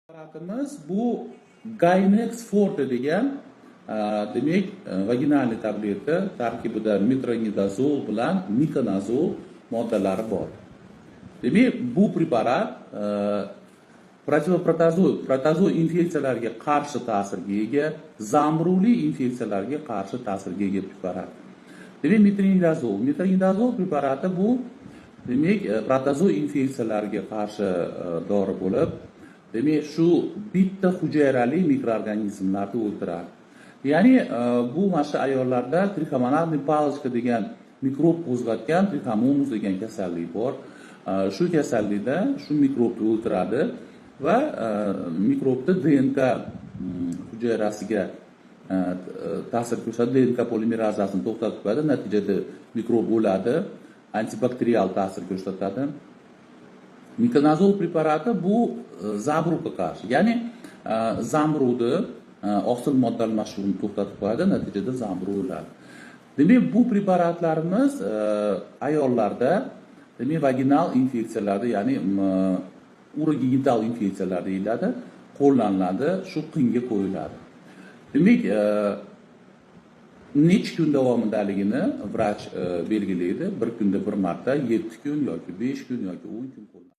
Preparatimiz bu Gynex Forte degan demak vaginalniy tableta tarkibida metronidazol bilan mikonazol moddalari bor. Demak bu preparat protozoa infeksiyalariga qarshi ta'sirga ega, zamburuli infeksiyalarga qarshi ta'sirga ega preparat. Demak metronidazol preparati bu demak protozoa infeksiyalariga qarshi dori bo'lib, demak shu bitta hujayrali mikroorganizmlarni o'ldiradi. Ya'ni bu mana shu ayollarda trichomonadniy palochka degan mikrob qo'zg'atgan trichomonas degan kasallik bor. Shu kasallikda shu mikrobni o'ldiradi va mikrobni DNK hujayrasiga ta'sir ko'rsatadi, DNK polimerazasini to'xtatib qo'yadi, natijada mikrob o'ladi, antibakterial ta'sir ko'rsatadi. Mikonazol preparati bu zamburug'ga qarshi, ya'ni zamburug'ni oqsil modda almashinuvini to'xtatib qo'yadi, natijada zamburug' o'ladi. Demak, bu preparatlarimiz ayollarda demak vaginal infeksiyalarda, ya'ni urogenital infeksiyalar deyiladi, qo'llaniladi, shu qinga qo'yiladi. Demak, necha kun davomidaligini vrach belgilaydi. Bir kunda bir marta, 7 kun yoki 5 kun yoki 10 kun qo'llanadi.